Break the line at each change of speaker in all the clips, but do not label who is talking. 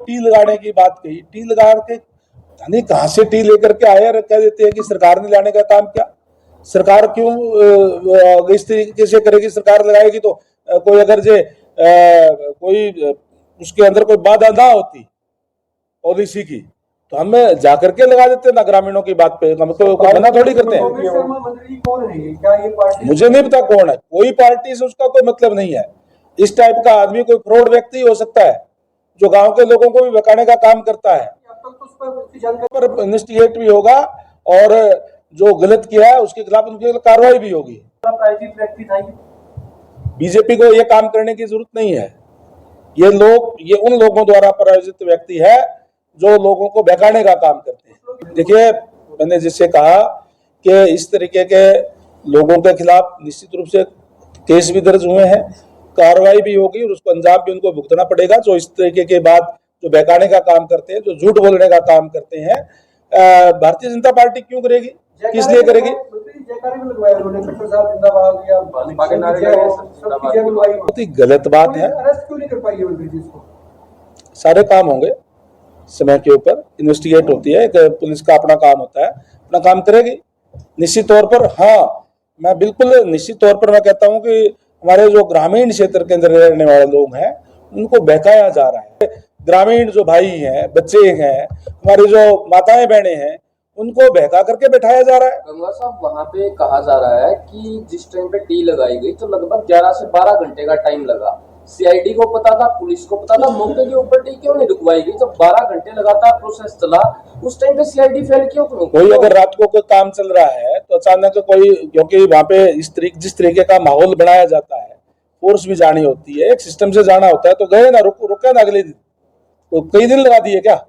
T लगाने की बात कही, टी लगा के नहीं कहां से टी लेकर के आए और कह देते हैं कि सरकार ने लाने का काम क्या, सरकार क्यों इस तरीके से करेगी, सरकार लगाएगी तो कोई अगर जे कोई उसके अंदर कोई बाधा ना होती पॉलिसी की तो हम जाकर के लगा देते ना ग्रामीणों की बात पे, हम तो मना थोड़ी करते हैं। मुझे नहीं पता कौन है, कोई पार्टी से उसका कोई मतलब नहीं है। इस टाइप का आदमी कोई फ्रॉड व्यक्ति हो सकता है जो गांव के लोगों को भी बहकाने का काम करता है, पर इन्वेस्टिगेट भी होगा और जो गलत किया है उसके खिलाफ उनकी कार्रवाई भी होगी। बीजेपी को ये काम करने की जरूरत नहीं है, ये उन लोगों द्वारा प्रायोजित व्यक्ति है जो लोगों को बहकाने का काम करते हैं। देखिए, मैंने जिससे कहा कि इस तरीके के लोगों के खिलाफ निश्चित रूप से केस भी दर्ज हुए हैं, कार्रवाई भी होगी और उसको अंजाम भी उनको भुगतना पड़ेगा जो इस तरीके के बात जो बहकाने का काम करते हैं, जो झूठ बोलने का काम करते हैं। भारतीय जनता पार्टी क्यों करेगी, किस लिए करेगी? बहुत ही गलत बात है। सारे काम होंगे समय के ऊपर, इन्वेस्टिगेट होती है, पुलिस का अपना काम होता है, अपना काम करेगी निश्चित तौर पर। हाँ, मैं बिल्कुल निश्चित तौर पर मैं कहता हूं कि हमारे जो ग्रामीण क्षेत्र के अंदर रहने वाले लोग हैं उनको बहकाया जा रहा है। ग्रामीण जो भाई हैं, बच्चे हैं, हमारी जो माताएं बहनें हैं, उनको बहका करके बैठाया जा रहा है।
गंगा साहब, वहाँ पे कहा जा रहा है कि जिस टाइम पे टी लगाई गई तो लगभग 11 से 12 घंटे का टाइम लगा। सीआईडी को पता था, पुलिस को पता था, मौके के ऊपर टी क्यों नहीं रुकवाई गई? जब 12 घंटे लगातार प्रोसेस चला उस टाइम पे सीआईडी फेल क्यों?
कोई अगर रात को कोई काम चल रहा है तो अचानक कोई, क्योंकि वहाँ पे जिस तरीके का माहौल बनाया जाता है, फोर्स भी जानी होती है, एक सिस्टम से जाना होता है, तो गए ना, रुके ना अगले दिन, तो कई दिन लगा दिए क्या?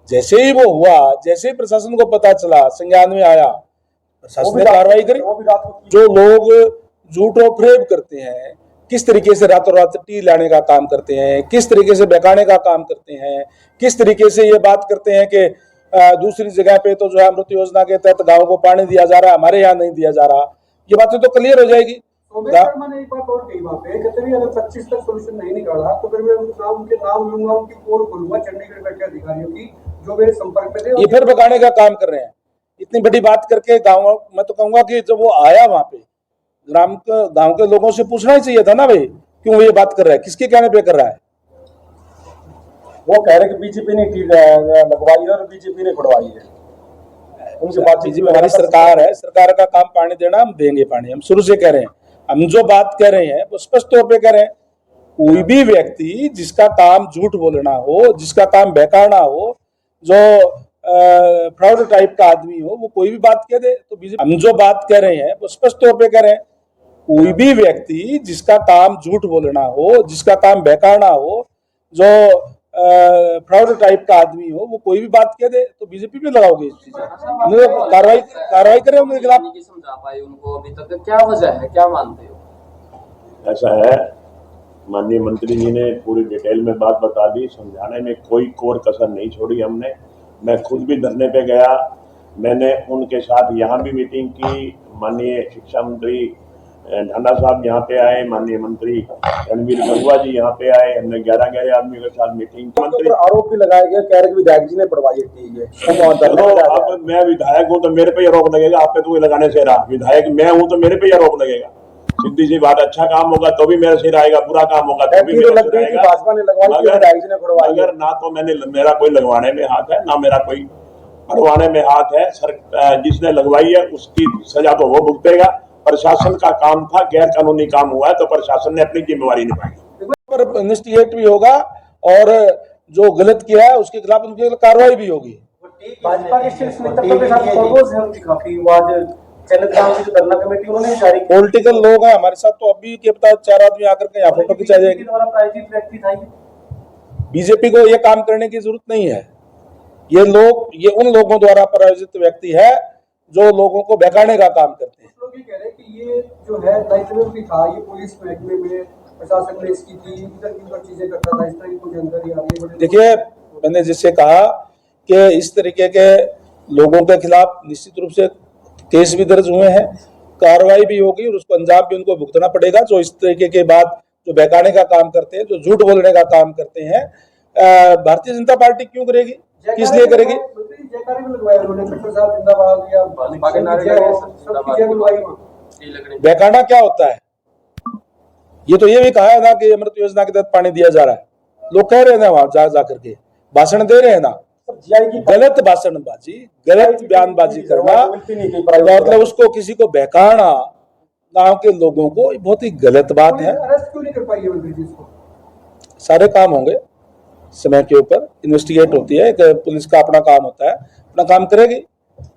जैसे ही वो हुआ, जैसे ही प्रशासन को पता चला, संज्ञान में आया, प्रशासन ने कार्रवाई करी। जो लोग झूठ और फरेब करते हैं, किस तरीके से रातों रात टी लाने का काम करते हैं, किस तरीके से बहकाने का काम करते हैं, किस तरीके से ये बात करते हैं कि दूसरी जगह पे तो जो है अमृत योजना के तहत गांव को पानी दिया जा रहा है, हमारे यहाँ नहीं दिया जा रहा, ये बातें तो क्लियर हो जाएगी।
मैंने एक बात और कही वहाँ पे, कहते हैं अगर 25 तक सोल्यूशन नहीं निकाला तो फिर मैं उनके नाम लूंगा, उनकी पोल खोलूंगा चंडीगढ़ बैठे अधिकारियों की जो मेरे संपर्क में थे।
ये फिर बगाने का काम कर रहे हैं, इतनी बड़ी बात करके। गाँव, मैं तो कहूंगा कि जब वो आया वहां पे, गांव के लोगों से पूछना ही चाहिए था ना भाई, क्यों ये बात कर रहा है, किसके कहने पे कर रहा है?
वो कह रहे कि बीजेपी ने लगवाई और बीजेपी ने खुड़वाई है, उनसे बात।
बीजेपी हमारी सरकार है, सरकार का काम पानी देना, हम देंगे पानी, हम शुरू से कह रहे हैं। हम जो बात कर रहे हैं वो स्पष्ट तौर पे कह रहे हैं, कोई भी व्यक्ति जिसका काम झूठ बोलना हो, जिसका काम बहकाना हो, जो फ्रॉड टाइप का आदमी हो, वो कोई भी बात कह दे तो बीजेपी। हम जो बात कर रहे हैं वो स्पष्ट तौर पे कह रहे हैं, कोई भी व्यक्ति जिसका काम झूठ बोलना हो, जिसका काम बहकाना हो, जो फ्रॉड टाइप का आदमी हो, वो कोई भी बात कह दे तो बीजेपी भी लगाओगे इस चीज में, कार्रवाई करें उनके खिलाफ।
समझा पाए उनको अभी तक, क्या वजह है, क्या मानते हो?
ऐसा है, माननीय मंत्री जी ने पूरी डिटेल में बात बता दी, समझाने में कोई कोर कसर नहीं छोड़ी हमने। मैं खुद भी धरने पे गया, मैंने उनके साथ यहाँ भी मीटिंग की, माननीय शिक्षा मंत्री ढांडा साहब यहाँ पे आए, माननीय मंत्री रणवीर गंगवा जी यहाँ पे आए, हमने 11 आदमियों के साथ मीटिंग की।
मंत्री आरोप भी लगाया गया, कह रहे विधायक जी ने पढ़वाई है।
अब मैं विधायक हूँ तो मेरे पे आरोप लगेगा, आप पे तो लगाने से रहा, विधायक मैं हूँ तो मेरे पे आरोप लगेगा। सीधी सी बात, अच्छा काम होगा तो भी मेरे सिर आएगा, बुरा काम होगा तो भी मेरे सिर आएगा। अगर ना तो मेरा कोई लगवाने में हाथ है, ना मेरा कोई पढ़वाने में हाथ है। जिसने लगवाई है उसकी सजा तो वो भुगतेगा। प्रशासन का काम था, गैर कानूनी काम हुआ है तो प्रशासन ने अपनी जिम्मेवारी निभाई।
पर इन्वेस्टिगेट भी होगा और जो गलत किया है उसके खिलाफ उनकी कार्रवाई भी होगी।
भाजपा के शीर्ष नेतृत्व के साथ फोटोज हैं उनकी काफी, आज चंद्रग्राम की जो धरना कमेटी उन्होंने जारी की।
पॉलिटिकल लोग हैं हमारे साथ, तो अभी के पता 4 आदमी आकर के यहाँ फोटो खिंचा जाएगी।
प्रायोजित व्यक्ति था
बीजेपी को ये काम करने की जरूरत नहीं है, ये उन लोगों द्वारा प्रायोजित व्यक्ति है जो लोगों को बहकाने का काम करते हैं।
लोग ये कह रहे हैं कि ये जो है दायित्व भी था, ये पुलिस महकमे में प्रशासन ने इसकी थी, इधर की चीजें करता था, इस तरह की कुछ जानकारी आ रही है।
देखिए, मैंने जिससे कहा कि इस तरीके के लोगों के खिलाफ निश्चित रूप से केस भी दर्ज हुए हैं, कार्रवाई भी होगी और उसको अंजाम भी उनको भुगतना पड़ेगा जो इस तरीके के बात जो बहकाने का काम करते हैं, जो झूठ बोलने का काम करते हैं। भारतीय जनता पार्टी क्यों करेगी, किस लिए करेगी?
जयकारे भी लगवाए उन्होंने, खट्टर साहब जिंदाबाद या
भाजपा के नारे लगे,
सबकी जय बुलवाई वहाँ।
टी लगने
बहकाना क्या होता है? ये तो ये भी कहा है ना कि अमृत योजना के तहत पानी दिया जा रहा है, लोग कह रहे हैं ना वहां जा करके भाषण दे रहे हैं ना।
जीआई की
गलत भाषणबाजी, गलत बयानबाजी करना, मतलब उसको किसी को बहकाना गांव के लोगों को, ये बहुत ही गलत बात है।
अरेस्ट क्यों नहीं कर पाई है मंत्री जी इसको?
सारे काम होंगे समय के ऊपर, इन्वेस्टिगेट होती है, पुलिस का अपना काम होता है, अपना काम करेगी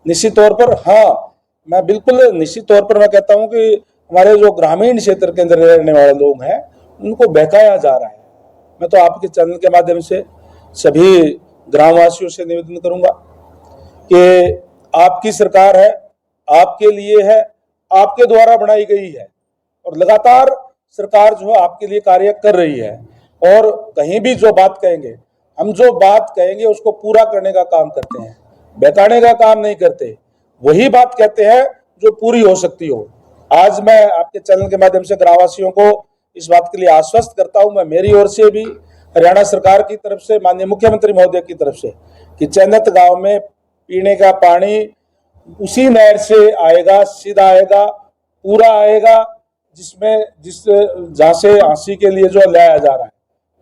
निश्चित तौर पर। हाँ, मैं बिल्कुल निश्चित तौर पर मैं कहता हूं कि हमारे जो ग्रामीण क्षेत्र के अंदर रहने वाले लोग हैं उनको बहकाया जा रहा है। मैं तो आपके चैनल के माध्यम से सभी ग्रामवासियों से निवेदन करूंगा कि आपकी सरकार है, आपके लिए है, आपके द्वारा बनाई गई है और लगातार सरकार जो है आपके लिए कार्य कर रही है। और कहीं भी जो बात कहेंगे, हम जो बात कहेंगे उसको पूरा करने का काम करते हैं, बहकाने का काम नहीं करते। वही बात कहते हैं जो पूरी हो सकती हो। आज मैं आपके चैनल के माध्यम से ग्रामवासियों को इस बात के लिए आश्वस्त करता हूं, मैं मेरी ओर से भी, हरियाणा सरकार की तरफ से, माननीय मुख्यमंत्री महोदय की तरफ से, कि चैनत गांव में पीने का पानी उसी नहर से आएगा, सीधा आएगा, पूरा आएगा, जहां से हांसी के लिए जो लाया जा रहा है।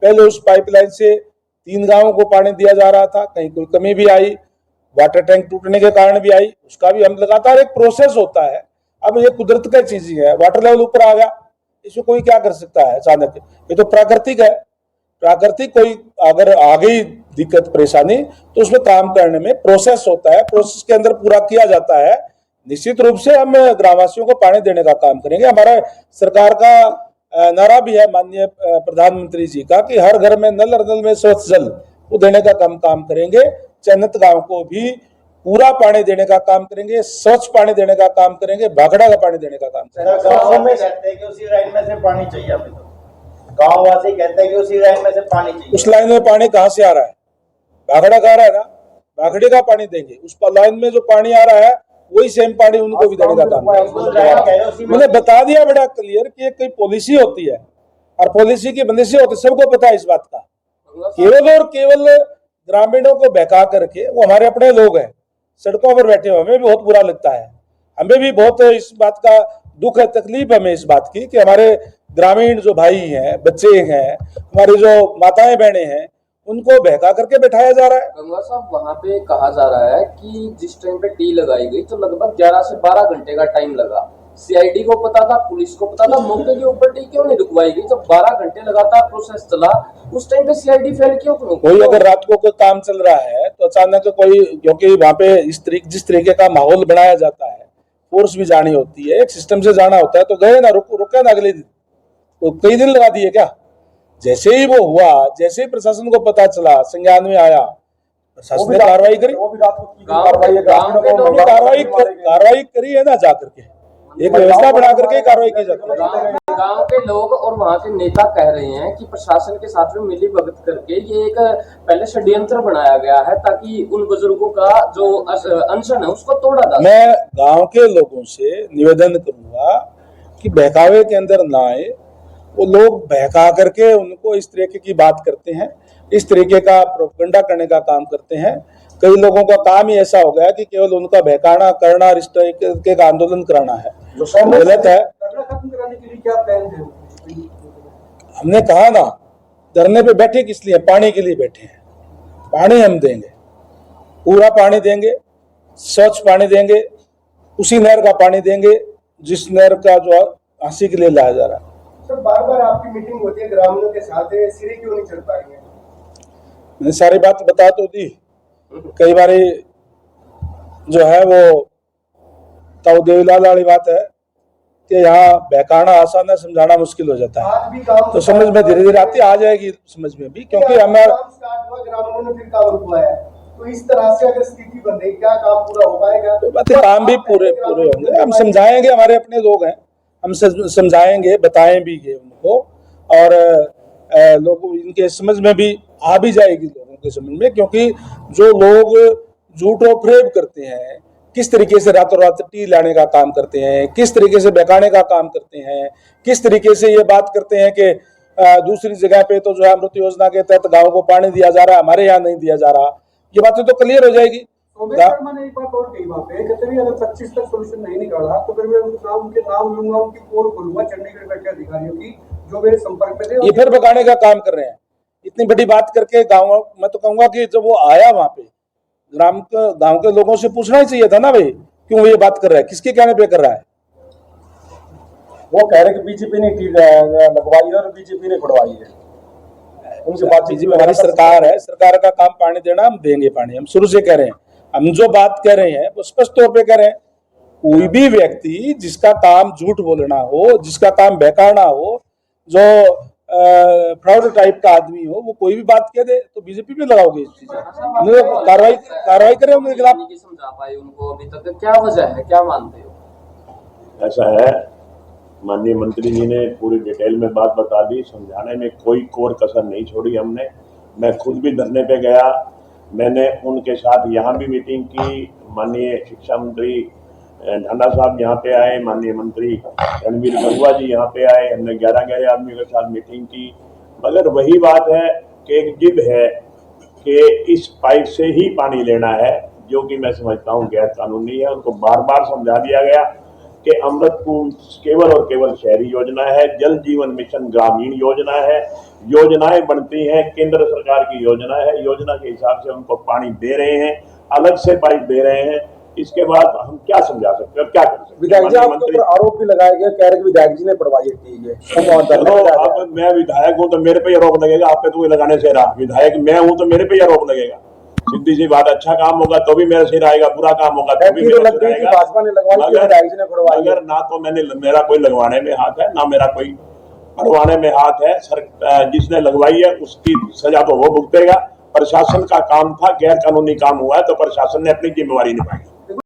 पहले उस पाइपलाइन से 3 गांवों को पानी दिया जा रहा था, कहीं कोई कमी भी आई, वाटर टैंक टूटने के कारण भी आई, उसका भी हम लगातार एक प्रोसेस होता है। अब ये कुदरत का चीज ही है, वाटर लेवल ऊपर आ गया, इसमें कोई क्या कर सकता है अचानक, ये तो प्राकृतिक है। प्राकृतिक कोई अगर आ गई दिक्कत परेशानी तो उसमें काम करने में प्रोसेस होता है, प्रोसेस के अंदर पूरा किया जाता है। निश्चित रूप से हम ग्रामवासियों को पानी देने का काम करेंगे। हमारा सरकार का नारा भी है माननीय प्रधानमंत्री जी का कि हर घर में नल और नल में स्वच्छ जल, वो देने का काम करेंगे। चैनत गांव को भी पूरा पानी देने का काम करेंगे, स्वच्छ पानी देने का काम करेंगे, भाखड़ा का पानी देने का काम करेंगे।
गाँव में कहते हैं कि उसी लाइन में से पानी चाहिए, अभी तो गाँववासी कहते हैं कि उसी लाइन में से पानी चाहिए।
उस लाइन में पानी कहाँ से आ रहा है? भाखड़ा का आ रहा है ना, भाखड़े का पानी देंगे। उस लाइन में जो पानी आ रहा है वही सेम पानी उनको भी देने का काम करेंगे। मैंने बता दिया बड़ा क्लियर कि कोई पॉलिसी होती है और पॉलिसी की बंदिशें होती है, सबको पता है इस बात का। केवल और केवल ग्रामीणों को बहका करके, वो हमारे अपने लोग हैं, सड़कों पर बैठे हुए, हमें भी बहुत बुरा लगता है, हमें भी बहुत इस बात का दुख है, तकलीफ हमें इस बात की कि हमारे ग्रामीण जो भाई हैं, बच्चे हैं, हमारी जो माताएं बहनें हैं, उनको बहका करके बैठाया जा रहा है।
गंगा साहब, वहाँ पे कहा जा रहा है कि जिस टाइम पे टी लगाई गई तो लगभग 11 से 12 घंटे का टाइम लगा। सीआईडी को पता था, पुलिस को पता था, मौके के ऊपर टी क्यों नहीं रुकवाई गई? जब 12 घंटे लगातार प्रोसेस चला, उस टाइम पे सीआईडी फेल क्यों?
कोई अगर रात को कोई काम चल रहा है तो अचानक कोई, क्योंकि वहां पे जिस तरीके का माहौल बनाया जाता है, फोर्स भी जानी होती है, एक सिस्टम से जाना होता है, तो गए ना, रुके ना अगले दिन, तो कई दिन लगा दिए क्या? जैसे ही वो हुआ, जैसे ही प्रशासन को पता चला, संज्ञान में आया, प्रशासन ने कार्रवाई करी, कार्रवाई करी है ना, जाकर के एक व्यवस्था बना करके कार्रवाई की जाती है।
गांव के लोग और वहां के नेता कह रहे हैं कि प्रशासन के साथ में मिली भगत करके ये एक पहले षड्यंत्र बनाया गया है ताकि उन बुजुर्गों का जो अनशन है उसको तोड़ा जा।
मैं गांव के लोगों से निवेदन करूंगा कि बहकावे के अंदर ना आए। वो लोग बहका करके उनको इस तरीके की बात करते हैं, इस तरीके का प्रोपगंडा करने का काम करते हैं। कई लोगों का काम ही ऐसा हो गया कि केवल उनका बहकाना करना, इस तरीके का आंदोलन कराना है, जो गलत है।
खत्म कराने के लिए क्या प्लान है?
हमने कहा ना, धरने पे बैठे किस लिए? पानी के लिए बैठे हैं। पानी हम देंगे, पूरा पानी देंगे, स्वच्छ पानी देंगे, उसी नहर का पानी देंगे जिस नहर का जो हांसी के लिए लाया जा रहा है।
सर, बार-बार आपकी मीटिंग होती है ग्रामीणों के साथ, सिरे क्यों नहीं चढ़ पा रही है?
मैंने सारी बात बता तो दी। कई बार जो है वो ताऊ देवीलाल वाली बात है कि यहाँ बहकाना आसान है, समझाना मुश्किल हो जाता है, तो समझ में धीरे धीरे आती आ जाएगी समझ में भी, क्योंकि हमारा
ग्रामीणों ने फिर काम रुकवाया, तो इस तरह से अगर स्थिति बन रही, क्या काम पूरा हो पाएगा?
तो बातें काम भी पूरे होंगे, हम समझाएंगे, हमारे अपने लोग हैं, हम समझाएंगे, बताएं भी ये उनको, और लोग इनके समझ में भी आ भी जाएगी लोगों के समझ में, क्योंकि जो लोग झूठ और फरेब करते हैं, किस तरीके से रातों रात टी लाने का काम करते हैं, किस तरीके से बहकाने का काम करते हैं, किस तरीके से ये बात करते हैं कि दूसरी जगह पे तो जो है अमृत योजना के तहत गाँव को पानी दिया जा रहा है, हमारे यहाँ नहीं दिया जा रहा। ये बातें तो क्लियर हो जाएगी।
सोमेश शर्मा ने एक बात और कही वहाँ पे, कहते भी अगर 25 तक सोल्यूशन नहीं निकाला तो फिर मैं उनके नाम लूंगा, उनकी पोल खोलूंगा चंडीगढ़ बैठे अधिकारियों की जो मेरे संपर्क में थे।
ये फिर भगाने का काम कर रहे हैं। इतनी बड़ी बात करके गाँव, मैं तो कहूंगा कि जब वो आया वहां पे गाँव के लोगों से पूछना ही चाहिए था ना भाई, क्यों ये बात कर रहा है, किसके कहने पे कर रहा है।
वो कह रहे कि बीजेपी ने टील लगवाई है और बीजेपी ने खुड़वाई है। उनसे बातचीत
बीजेपी हमारी सरकार है, सरकार का काम पानी देना, हम देंगे पानी, हम शुरू से कह रहे हैं। हम जो बात कह रहे हैं वो स्पष्ट तौर पे कह रहे हैं, कोई भी व्यक्ति जिसका काम झूठ बोलना हो, जिसका काम बहकाना हो, जो फ्रॉड टाइप का आदमी हो, वो कोई भी बात कह दे तो बीजेपी पे लगाओगे इस चीज, कार्रवाई करें उनके खिलाफ।
समझा पाए उनको अभी तक, क्या वजह है, क्या मानते हो?
ऐसा है, माननीय मंत्री जी ने पूरी डिटेल में बात बता दी, समझाने में कोई कोर कसर नहीं छोड़ी हमने। मैं खुद भी धरने पे गया, मैंने उनके साथ यहाँ भी मीटिंग की। माननीय शिक्षा मंत्री ढांडा साहब यहाँ पे आए, माननीय मंत्री रणवीर गंगवा जी यहाँ पे आए, हमने 11 आदमियों के साथ मीटिंग की। मगर वही बात है कि एक जिद है कि इस पाइप से ही पानी लेना है, जो कि मैं समझता हूँ गैर कानूनी है। उनको बार बार समझा दिया गया कि अमृत कुंभ केवल और केवल शहरी योजना है, जल जीवन मिशन ग्रामीण योजना है। योजनाएं बनती हैं, केंद्र सरकार की योजना है, योजना के हिसाब से उनको पानी दे रहे हैं, अलग से पाइप दे रहे हैं। इसके बाद हम क्या समझा सकते हैं, क्या कर सकते हैं?
विधायक जी आपके ऊपर आरोप भी लगाया गया, कह रहे विधायक जी ने पढ़वाई है।
अब मैं विधायक हूँ तो मेरे पे आरोप लगेगा, आप पे तो लगाने से रहा। विधायक मैं हूँ तो मेरे पे आरोप लगेगा। सीधी सी बात, अच्छा काम होगा तो भी मेरे सिर आएगा, बुरा काम होगा तो भी मेरे सिर आएगा।
भाजपा ने लगवाई, विधायक जी ने पढ़वाई।
अगर ना तो मेरा कोई लगवाने में हाथ है, ना मेरा कोई पढ़वाने में हाथ है। जिसने लगवाई है उसकी सजा तो वो भुगतेगा। प्रशासन का काम था, गैर कानूनी काम हुआ है तो प्रशासन ने अपनी जिम्मेवारी निभाई।